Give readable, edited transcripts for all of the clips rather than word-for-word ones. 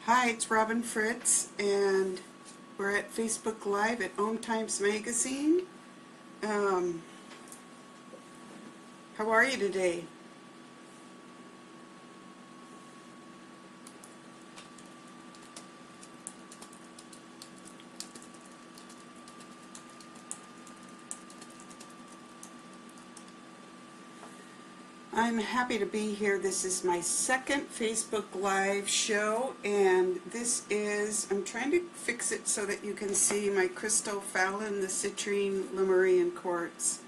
Hi, it's Robin Fritz, and we're at Facebook Live at Om Times Magazine. How are you today? I'm happy to be here. This is my second Facebook Live show, and I'm trying to fix it so that you can see my crystal Fallon, the citrine Lemurian quartz.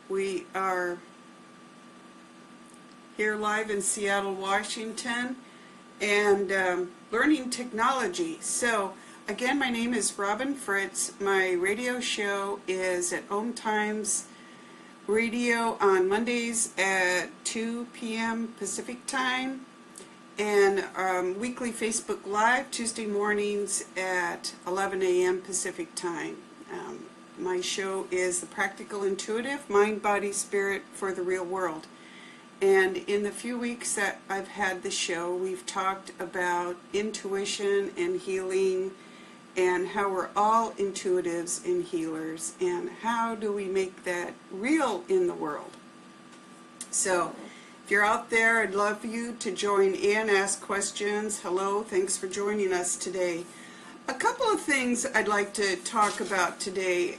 We are here live in Seattle, Washington, and learning technology. So, again, my name is Robin Fritz. My radio show is at Om Times Radio on Mondays at 2 p.m. Pacific Time, and weekly Facebook Live Tuesday mornings at 11 a.m. Pacific Time. My show is The Practical Intuitive, Mind, Body, Spirit for the Real World. And in the few weeks that I've had the show, we've talked about intuition and healing, and how we're all intuitives and healers, and how do we make that real in the world. So if you're out there, I'd love you to join in, ask questions. Hello, thanks for joining us today. A couple of things I'd like to talk about today.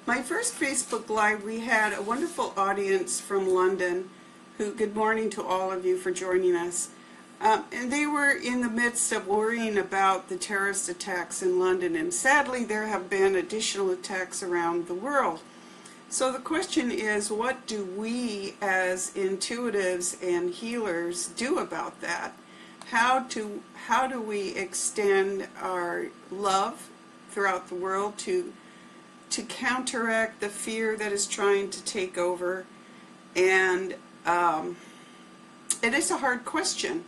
My first Facebook Live, we had a wonderful audience from London who, good morning to all of you for joining us. And they were in the midst of worrying about the terrorist attacks in London, and sadly there have been additional attacks around the world. So the question is, what do we as intuitives and healers do about that? How do we extend our love throughout the world to counteract the fear that is trying to take over? And it is a hard question.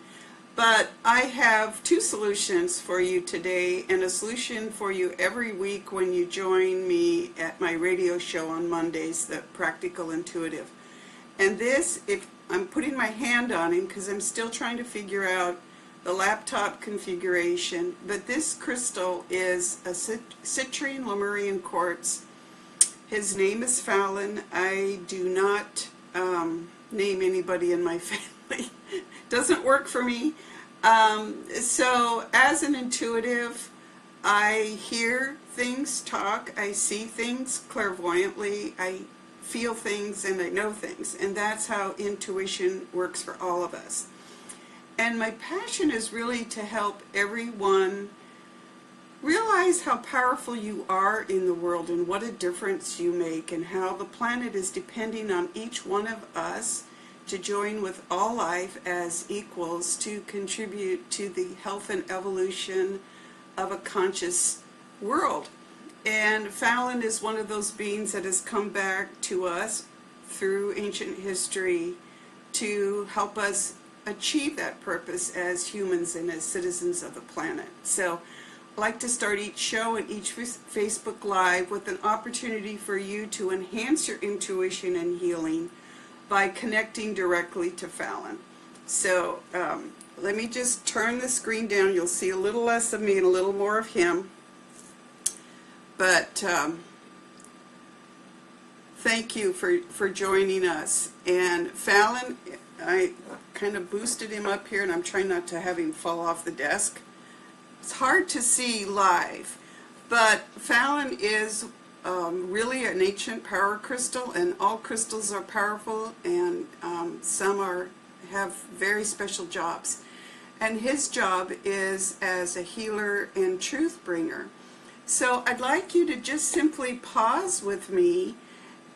But I have two solutions for you today, and a solution for you every week when you join me at my radio show on Mondays, The Practical Intuitive. And this, if I'm putting my hand on him because I'm still trying to figure out the laptop configuration, but this crystal is a citrine Lemurian quartz. His name is Fallon. I do not name anybody in my family. Doesn't work for me. So as an intuitive, I hear things talk, I see things clairvoyantly, I feel things, and I know things, and that's how intuition works for all of us. And my passion is really to help everyone realize how powerful you are in the world and what a difference you make, and how the planet is depending on each one of us to join with all life as equals to contribute to the health and evolution of a conscious world. And Fallon is one of those beings that has come back to us through ancient history to help us achieve that purpose as humans and as citizens of the planet. So I like to start each show and each Facebook Live with an opportunity for you to enhance your intuition and healing by connecting directly to Fallon. So let me just turn the screen down. You'll see a little less of me and a little more of him. But thank you for joining us. And Fallon, I kind of boosted him up here, and I'm trying not to have him fall off the desk. It's hard to see live, but Fallon is really an ancient power crystal, and all crystals are powerful, and some have very special jobs. And his job is as a healer and truth bringer. So I'd like you to just simply pause with me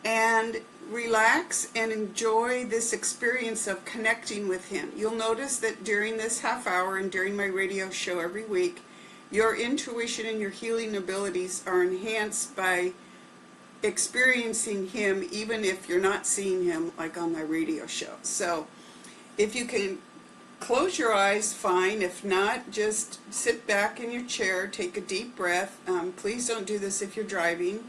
and relax and enjoy this experience of connecting with him. You'll notice that during this half hour and during my radio show every week, your intuition and your healing abilities are enhanced by experiencing him, even if you're not seeing him like on my radio show. So if you can close your eyes, fine. If not, just sit back in your chair, take a deep breath. Please don't do this if you're driving.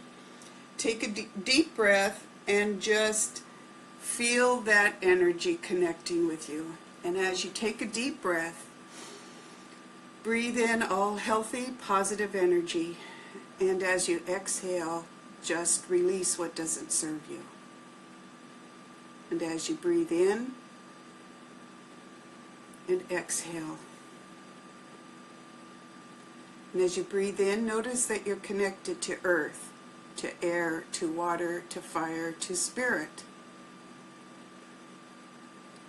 Take a deep breath and just feel that energy connecting with you. And as you take a deep breath, breathe in all healthy, positive energy. And as you exhale, just release what doesn't serve you. And as you breathe in and exhale. And as you breathe in, notice that you're connected to earth, to air, to water, to fire, to spirit.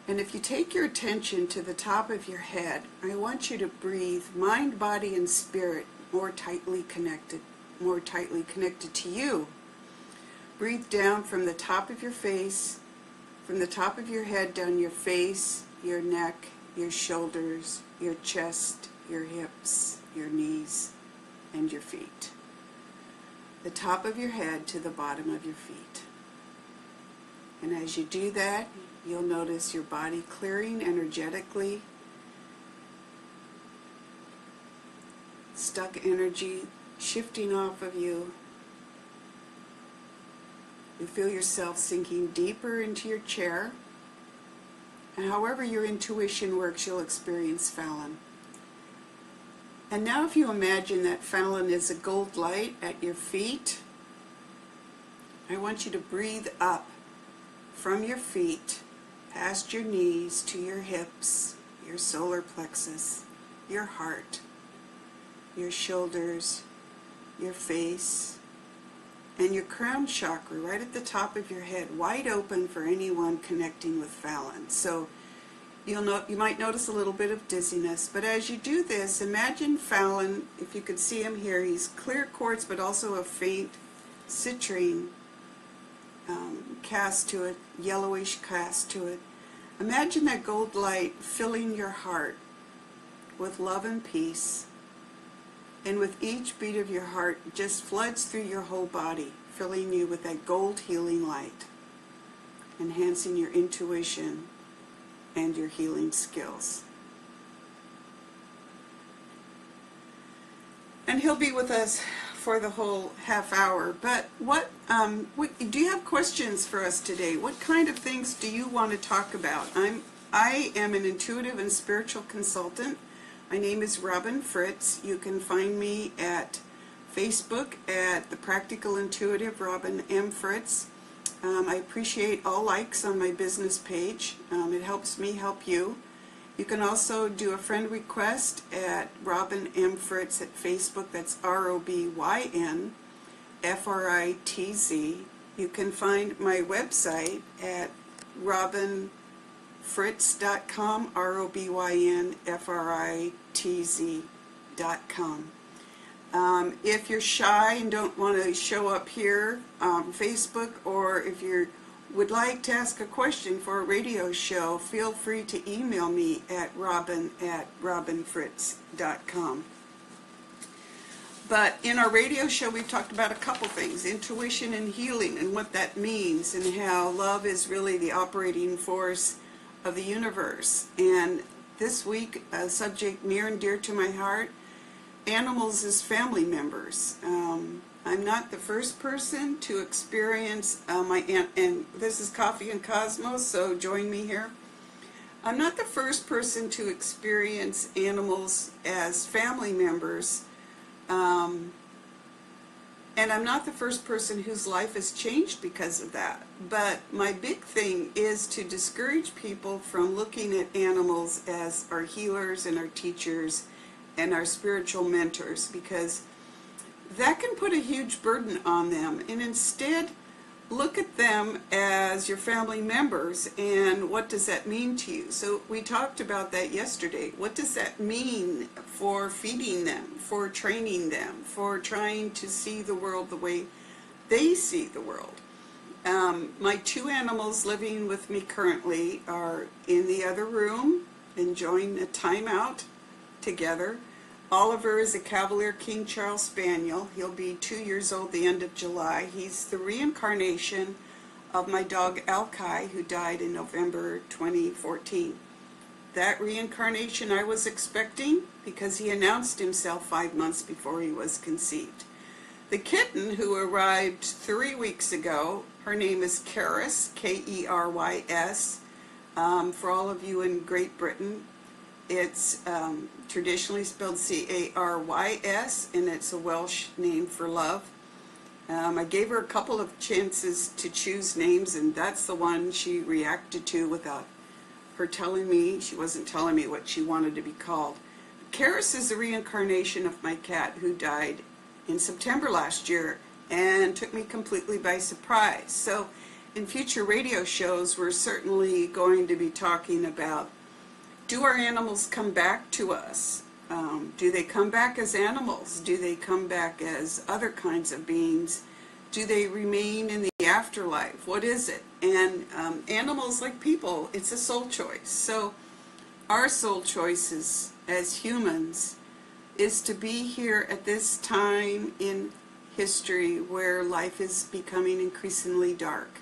And if you take your attention to the top of your head, I want you to breathe mind, body, and spirit more tightly connected to you. Breathe down from the top of your face, from the top of your head down your face, your neck, your shoulders, your chest, your hips, your knees, and your feet. The top of your head to the bottom of your feet. And as you do that, you'll notice your body clearing energetically, stuck energy shifting off of you. You feel yourself sinking deeper into your chair. And however your intuition works, you'll experience Fallon. And now if you imagine that Fallon is a gold light at your feet, I want you to breathe up from your feet, past your knees to your hips, your solar plexus, your heart, your shoulders, your face, and your crown chakra right at the top of your head, wide open for anyone connecting with Fallon. So you might notice a little bit of dizziness, but as you do this, imagine Fallon, if you could see him here, he's clear quartz but also a faint citrine cast to it, yellowish cast to it. Imagine that gold light filling your heart with love and peace, and with each beat of your heart it just floods through your whole body, filling you with that gold healing light, enhancing your intuition and your healing skills. And he'll be with us for the whole half hour. But what do you have questions for us today? What kind of things do you want to talk about? I am an intuitive and spiritual consultant. My name is Robin Fritz. You can find me at Facebook at The Practical Intuitive, Robin M. Fritz. I appreciate all likes on my business page. It helps me help you. You can also do a friend request at Robin M. Fritz at Facebook. That's ROBYN FRITZ. You can find my website at robinfritz.com, ROBYN FRITZ.com. If you're shy and don't want to show up here on Facebook, or if you would like to ask a question for a radio show, feel free to email me at robin@robinfritz.com. But in our radio show, we've talked about a couple things: intuition and healing, and what that means, and how love is really the operating force of the universe. And this week, a subject near and dear to my heart: animals as family members. I'm not the first person to experience and this is Coffee and Cosmos, so join me here. I'm not the first person to experience animals as family members, and I'm not the first person whose life has changed because of that. But my big thing is to discourage people from looking at animals as our healers and our teachers and our spiritual mentors, because that can put a huge burden on them. And instead, look at them as your family members, and what does that mean to you? So we talked about that yesterday. What does that mean for feeding them, for training them, for trying to see the world the way they see the world? My two animals living with me currently are in the other room, enjoying a time out together. Oliver is a Cavalier King Charles Spaniel. He'll be 2 years old the end of July. He's the reincarnation of my dog Alki, who died in November 2014. That reincarnation I was expecting, because he announced himself 5 months before he was conceived. The kitten, who arrived 3 weeks ago, her name is Keris, Kerys. For all of you in Great Britain, it's traditionally spelled Carys, and it's a Welsh name for love. I gave her a couple of chances to choose names, and that's the one she reacted to without her telling me. She wasn't telling me what she wanted to be called. Carys is the reincarnation of my cat who died in September last year and took me completely by surprise. So in future radio shows, we're certainly going to be talking about, do our animals come back to us? Do they come back as animals? Do they come back as other kinds of beings? Do they remain in the afterlife? What is it? And animals, like people, it's a soul choice. So our soul choices as humans is to be here at this time in history where life is becoming increasingly dark.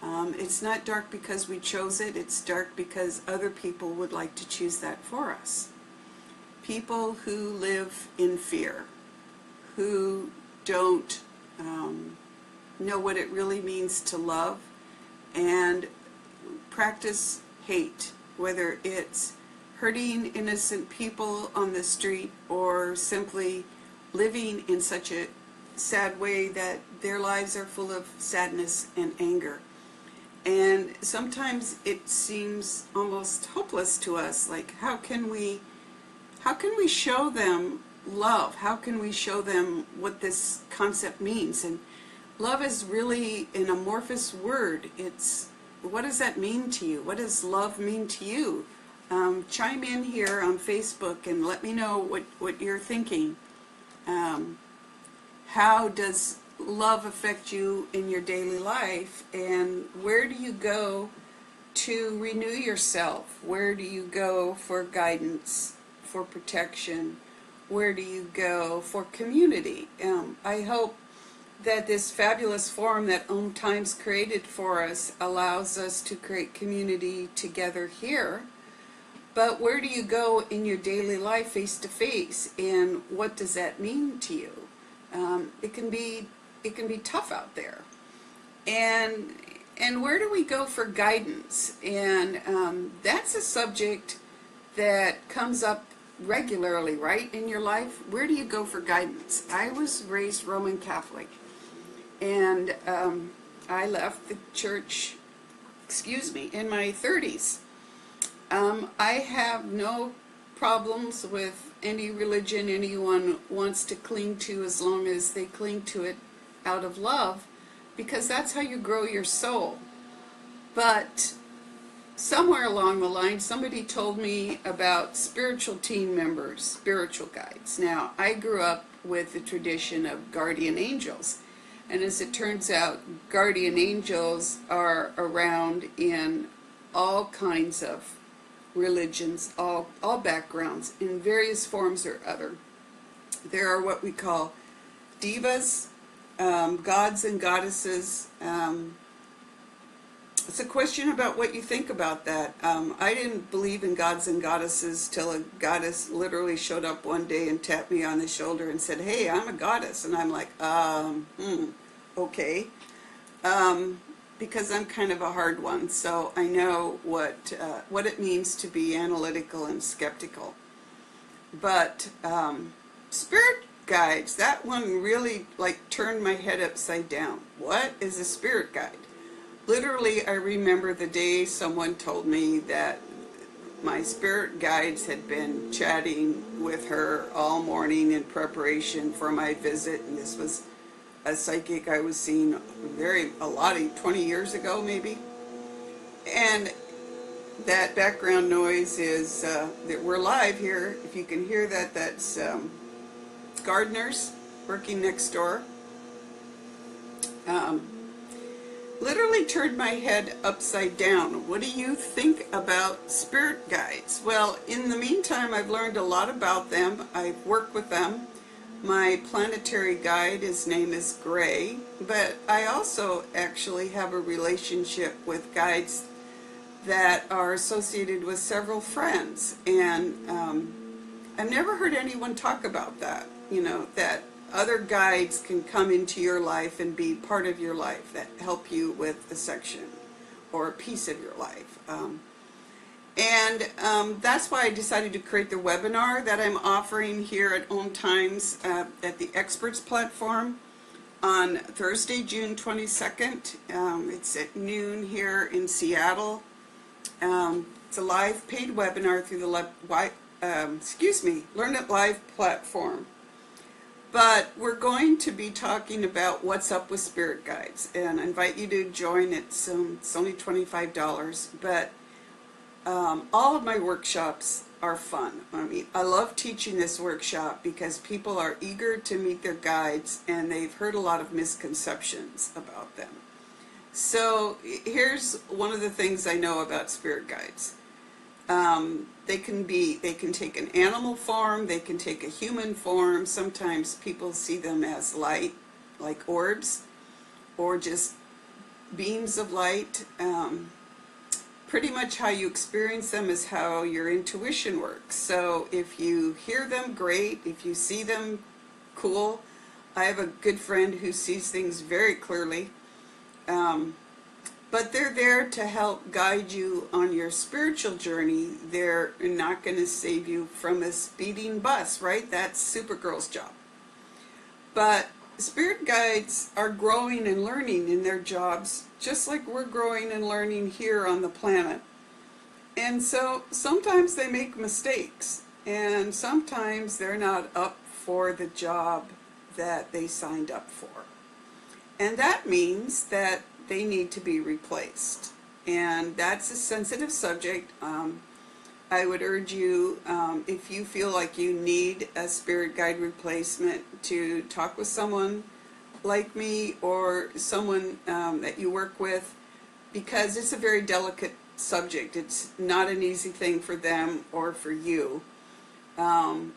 It's not dark because we chose it, it's dark because other people would like to choose that for us. People who live in fear, who don't know what it really means to love, and practice hate, whether it's hurting innocent people on the street or simply living in such a sad way that their lives are full of sadness and anger. And sometimes it seems almost hopeless to us, like how can we show them love? How can we show them what this concept means? And love is really an amorphous word. It's, what does that mean to you? What does love mean to you? Chime in here on Facebook and let me know what you're thinking. How does love affect you in your daily life, and where do you go to renew yourself? Where do you go for guidance, for protection? Where do you go for community? I hope that this fabulous forum that Om Times created for us allows us to create community together here. But where do you go in your daily life face to face, and what does that mean to you? It can be tough out there. And where do we go for guidance? And that's a subject that comes up regularly, right, in your life. Where do you go for guidance? I was raised Roman Catholic, and I left the church, in my 30s. I have no problems with any religion anyone wants to cling to, as long as they cling to it out of love, because that's how you grow your soul. But somewhere along the line, somebody told me about spiritual team members, spiritual guides. Now, I grew up with the tradition of guardian angels, and as it turns out, guardian angels are around in all kinds of religions, all backgrounds, in various forms or other. There are what we call devas, gods and goddesses. It's a question about what you think about that. I didn't believe in gods and goddesses till a goddess literally showed up one day and tapped me on the shoulder and said, "Hey, I'm a goddess." And I'm like, okay. Because I'm kind of a hard one, so I know what it means to be analytical and skeptical. But spirit guides, that one really turned my head upside down. What is a spirit guide? Literally, I remember the day someone told me that my spirit guides had been chatting with her all morning in preparation for my visit, and this was a psychic I was seeing 20 years ago maybe. And that background noise is that we're live here. If you can hear that, that's gardeners working next door. Literally turned my head upside down. What do you think about spirit guides? Well, in the meantime, I've learned a lot about them. I've worked with them. My planetary guide, his name is Gray, but I also actually have a relationship with guides that are associated with several friends, and I've never heard anyone talk about that, that other guides can come into your life and be part of your life, that help you with a section or a piece of your life. And that's why I decided to create the webinar that I'm offering here at Om Times at the Experts platform on Thursday, June 22nd. It's at noon here in Seattle. It's a live paid webinar through the Learn It Live platform. But we're going to be talking about what's up with spirit guides, and I invite you to join. It's only $25, but all of my workshops are fun. I mean, I love teaching this workshop because people are eager to meet their guides and they've heard a lot of misconceptions about them. So here's one of the things I know about spirit guides. They can take an animal form, they can take a human form. Sometimes people see them as light, like orbs, or just beams of light. Pretty much how you experience them is how your intuition works. So if you hear them, great. If you see them, cool. I have a good friend who sees things very clearly. But they're there to help guide you on your spiritual journey. They're not going to save you from a speeding bus, right? That's Supergirl's job. But spirit guides are growing and learning in their jobs, just like we're growing and learning here on the planet. And so sometimes they make mistakes, and sometimes they're not up for the job that they signed up for. And that means that they need to be replaced. And that's a sensitive subject. I would urge you, if you feel like you need a spirit guide replacement, to talk with someone like me or someone that you work with, because it's a very delicate subject. It's not an easy thing for them or for you. And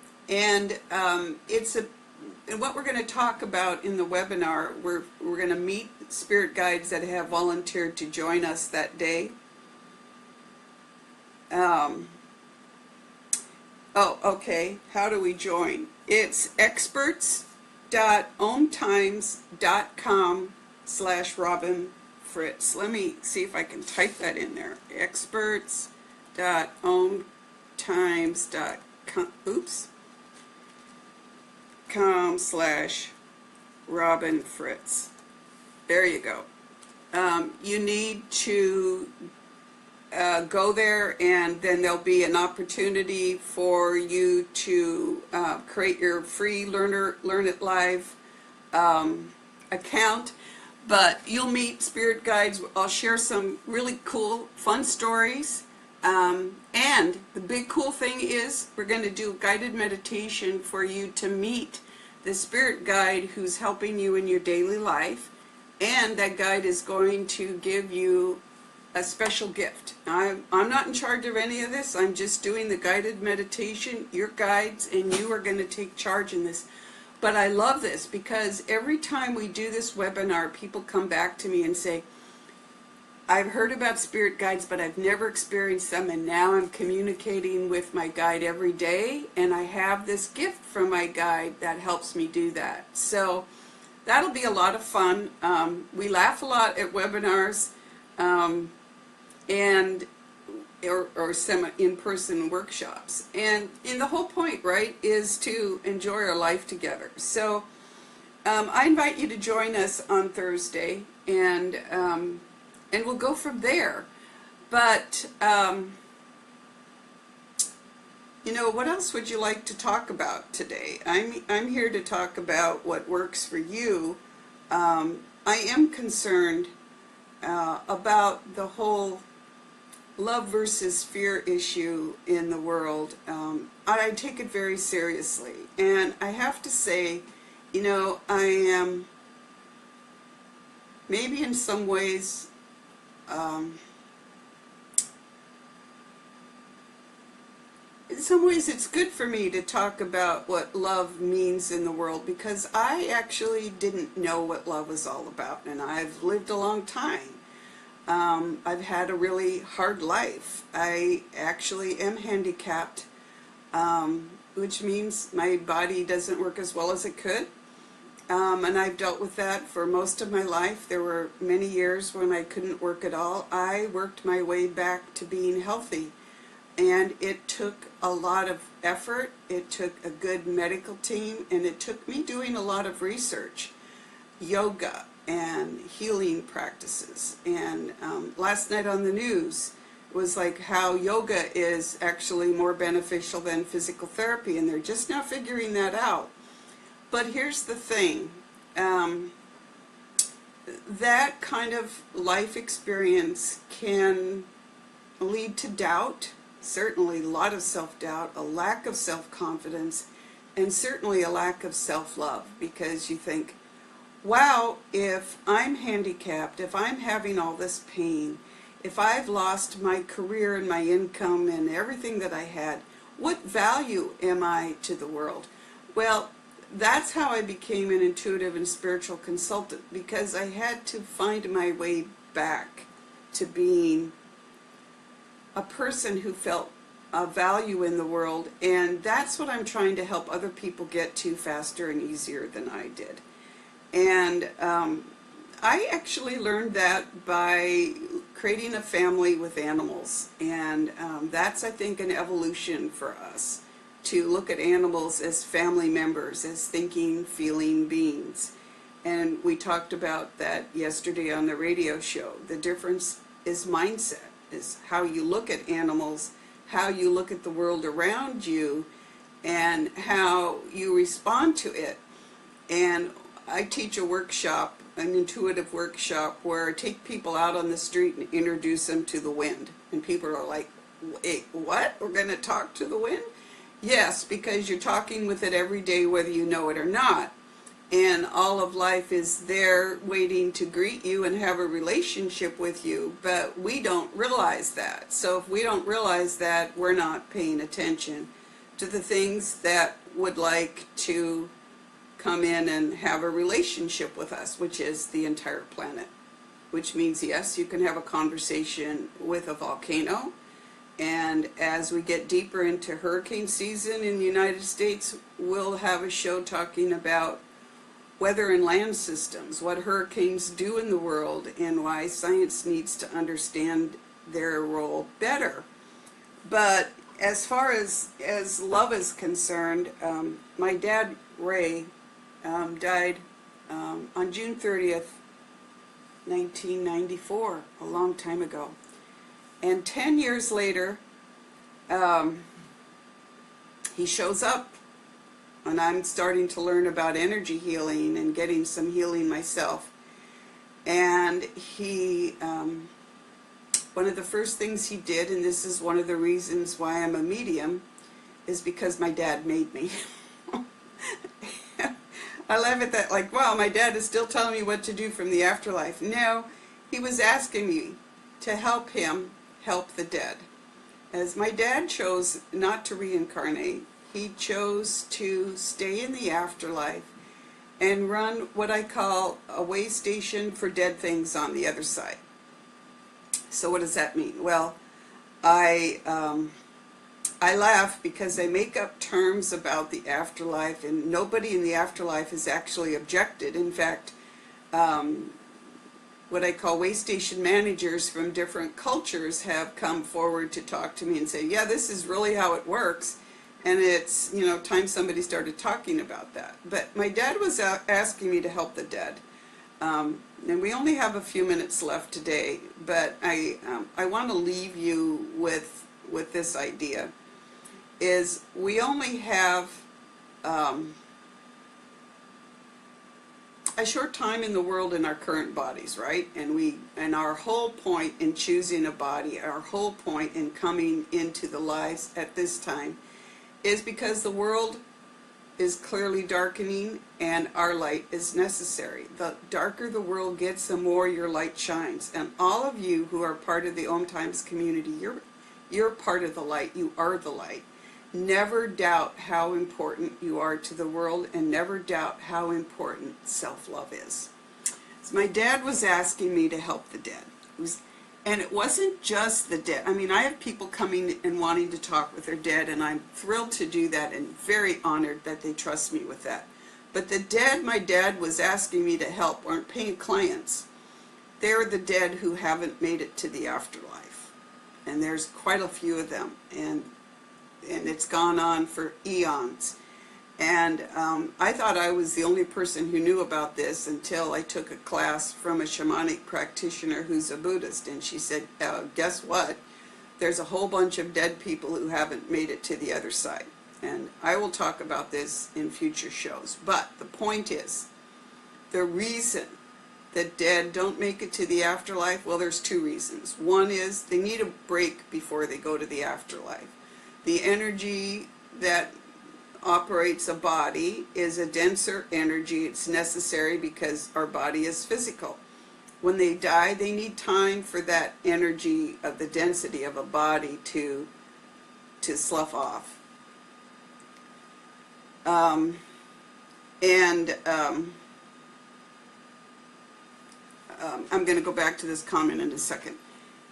what we're going to talk about in the webinar, we're going to meet spirit guides that have volunteered to join us that day. Okay. How do we join? It's experts.omtimes.com/Robin Fritz. Let me see if I can type that in there. experts.com/Robin Fritz. There you go. You need to go there, and then there'll be an opportunity for you to create your free Learn It Live account. But you'll meet spirit guides. I'll share some really cool, fun stories. And the big cool thing is we're going to do guided meditation for you to meet the spirit guide who's helping you in your daily life. And that guide is going to give you a special gift. I'm not in charge of any of this. I'm just doing the guided meditation. Your guides and you are going to take charge in this. But I love this because every time we do this webinar, people come back to me and say, I've heard about spirit guides, but I've never experienced them, and now I'm communicating with my guide every day, and I have this gift from my guide that helps me do that. So that'll be a lot of fun. We laugh a lot at webinars or some in-person workshops. And the whole point, right, is to enjoy our life together. So I invite you to join us on Thursday, and we'll go from there. But, what else would you like to talk about today? I'm here to talk about what works for you. I am concerned about the whole love versus fear issue in the world. I take it very seriously. And I have to say, I am maybe in some ways it's good for me to talk about what love means in the world, because I actually didn't know what love was all about, and I've lived a long time. I've had a really hard life. I actually am handicapped, which means my body doesn't work as well as it could. And I've dealt with that for most of my life. There were many years when I couldn't work at all. I worked my way back to being healthy. And it took a lot of effort, it took a good medical team, and it took me doing a lot of research, yoga and healing practices. And last night on the news was like how yoga is actually more beneficial than physical therapy, and they're just now figuring that out. But here's the thing, that kind of life experience can lead to doubt, certainly a lot of self-doubt, a lack of self-confidence, and certainly a lack of self-love, because you think, wow, if I'm handicapped, if I'm having all this pain, if I've lost my career and my income and everything that I had, what value am I to the world? Well, that's how I became an intuitive and spiritual consultant, because I had to find my way back to being a person who felt a value in the world, and that's what I'm trying to help other people get to faster and easier than I did. And I actually learned that by creating a family with animals, and that's, I think, an evolution for us, to look at animals as family members, as thinking, feeling beings. And we talked about that yesterday on the radio show. The difference is mindset, is how you look at animals, how you look at the world around you, and how you respond to it. And I teach a workshop, an intuitive workshop, where I take people out on the street and introduce them to the wind. And people are like, wait, what? We're going to talk to the wind? Yes, because you're talking with it every day, whether you know it or not. And all of life is there waiting to greet you and have a relationship with you, but we don't realize that. So if we don't realize that, we're not paying attention to the things that would like to come in and have a relationship with us, which is the entire planet. Which means, yes, you can have a conversation with a volcano. And as we get deeper into hurricane season in the United States, we'll have a show talking about weather and land systems, what hurricanes do in the world, and why science needs to understand their role better. But as far as love is concerned, my dad, Ray, died on June 30th, 1994, a long time ago. And 10 years later, he shows up, and I'm starting to learn about energy healing and getting some healing myself. And he, one of the first things he did, and this is one of the reasons why I'm a medium, is because my dad made me. I laugh at that, like, wow, my dad is still telling me what to do from the afterlife. No, he was asking me to help him help the dead. As my dad chose not to reincarnate, he chose to stay in the afterlife and run what I call a way station for dead things on the other side. So what does that mean? Well, I laugh because they make up terms about the afterlife, and nobody in the afterlife has actually objected. In fact, what I call way station managers from different cultures have come forward to talk to me and say, yeah, this is really how it works. And it's, you know, time somebody started talking about that. But my dad was asking me to help the dead. And we only have a few minutes left today, but I want to leave you with this idea, is we only have a short time in the world in our current bodies, right? And our whole point in choosing a body, our whole point in coming into the lives at this time, is because the world is clearly darkening and our light is necessary. The darker the world gets, the more your light shines. And all of you who are part of the Om Times community, you're part of the light. You are the light. Never doubt how important you are to the world, and never doubt how important self-love is. So my dad was asking me to help the dead. And it wasn't just the dead. I mean, I have people coming and wanting to talk with their dead, and I'm thrilled to do that and very honored that they trust me with that. But the dead my dad was asking me to help aren't paying clients. They're the dead who haven't made it to the afterlife. and there's quite a few of them, and it's gone on for eons. And I thought I was the only person who knew about this until I took a class from a shamanic practitioner who's a Buddhist, and she said, guess what? There's a whole bunch of dead people who haven't made it to the other side. And I will talk about this in future shows. But the point is, the reason that dead don't make it to the afterlife, well, there's two reasons. One is they need a break before they go to the afterlife. The energy that operates a body is a denser energy. It's necessary because our body is physical. When they die, they need time for that energy of the density of a body to slough off. I'm going to go back to this comment in a second.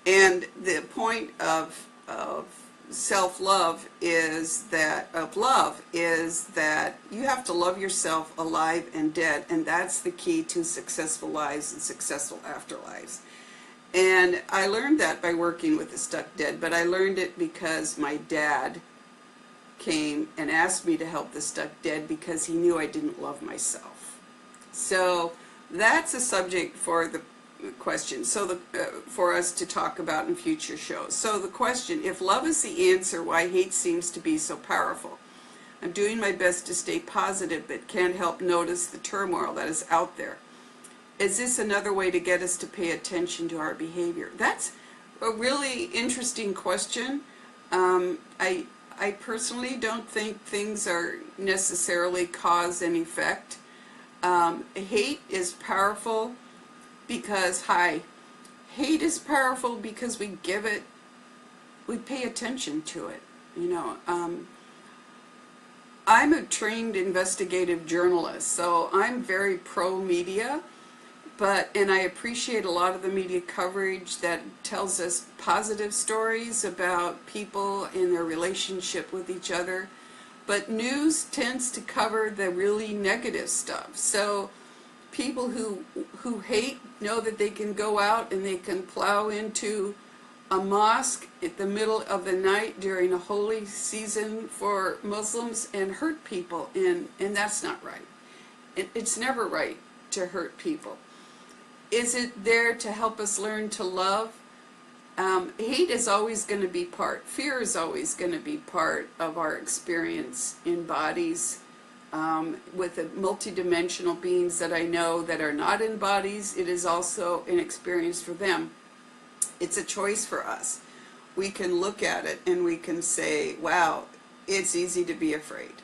And the point of self-love is that, you have to love yourself alive and dead, and that's the key to successful lives and successful afterlives. And I learned that by working with the Stuck Dead, but I learned it because my dad came and asked me to help the Stuck Dead because he knew I didn't love myself. So that's a subject for the question, for us to talk about in future shows. So the question, if love is the answer, why hate seems to be so powerful? I'm doing my best to stay positive, but can't help notice the turmoil that is out there. Is this another way to get us to pay attention to our behavior? That's a really interesting question. I personally don't think things are necessarily cause and effect. Hate is powerful because, hate is powerful because we pay attention to it. I'm a trained investigative journalist, so I'm very pro-media, and I appreciate a lot of the media coverage that tells us positive stories about people and their relationship with each other. But news tends to cover the really negative stuff. So people who hate know that they can go out and they can plow into a mosque at the middle of the night during a holy season for Muslims and hurt people, and that's not right. It's never right to hurt people. Is it there to help us learn to love? Hate is always going to be fear is always going to be part of our experience in bodies, with the multidimensional beings that I know that are not in bodies. It is also an experience for them. It's a choice for us. We can look at it and we can say, wow, it's easy to be afraid.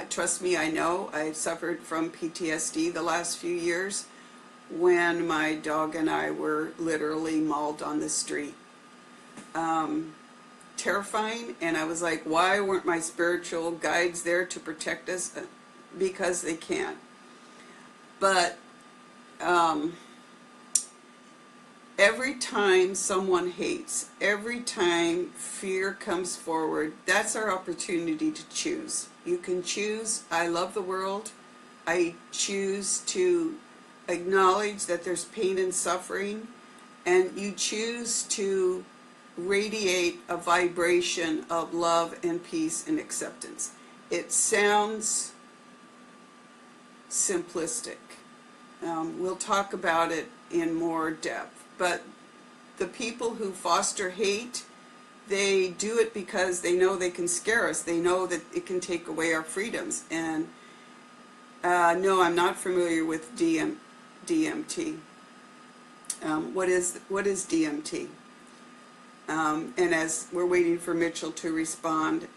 Trust me, I know. I've suffered from PTSD the last few years when my dog and I were literally mauled on the street. Terrifying, and I was like, why weren't my spiritual guides there to protect us? Because they can't. But every time someone hates, every time fear comes forward, that's our opportunity to choose. You can choose, I love the world. I choose to acknowledge that there's pain and suffering, and you choose to radiate a vibration of love and peace and acceptance. It sounds simplistic. We'll talk about it in more depth, but the people who foster hate, they do it because they know they can scare us. They know that it can take away our freedoms. And no, I'm not familiar with DMT. What is DMT? And as we're waiting for Mitchell to respond,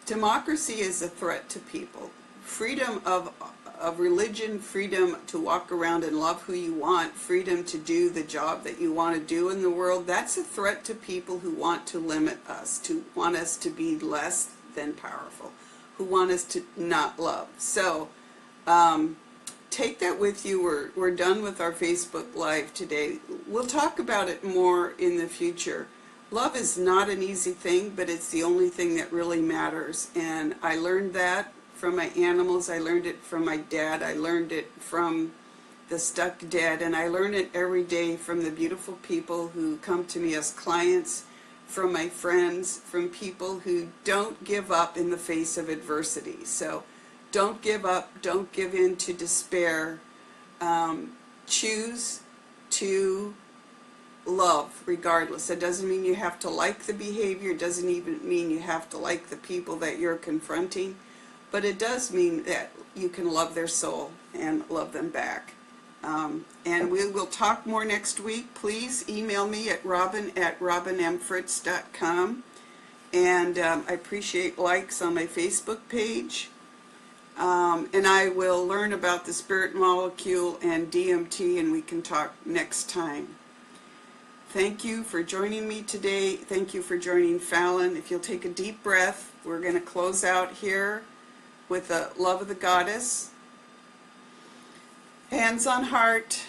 democracy is a threat to people. Freedom of religion, freedom to walk around and love who you want, freedom to do the job that you want to do in the world, that's a threat to people who want to limit us, to want us to be less than powerful, who want us to not love. So take that with you. We're done with our Facebook Live today. We'll talk about it more in the future. Love is not an easy thing, but it's the only thing that really matters. And I learned that from my animals. I learned it from my dad. I learned it from the stuck dead, and I learn it every day from the beautiful people who come to me as clients, from my friends, from people who don't give up in the face of adversity. So don't give up, don't give in to despair. Choose to love regardless. It doesn't mean you have to like the behavior, it doesn't even mean you have to like the people that you're confronting, but it does mean that you can love their soul and love them back. And we will talk more next week. Please email me at robin@robinmfritz.com, and I appreciate likes on my Facebook page. And I will learn about the spirit molecule and DMT, and we can talk next time. Thank you for joining me today. Thank you for joining Fallon. If you'll take a deep breath, we're going to close out here with the love of the goddess. Hands on heart.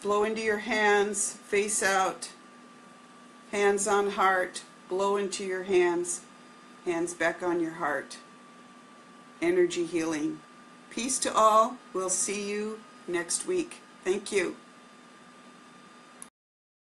Blow into your hands. Face out. Hands on heart. Blow into your hands. Hands back on your heart. Energy healing. Peace to all. We'll see you next week. Thank you.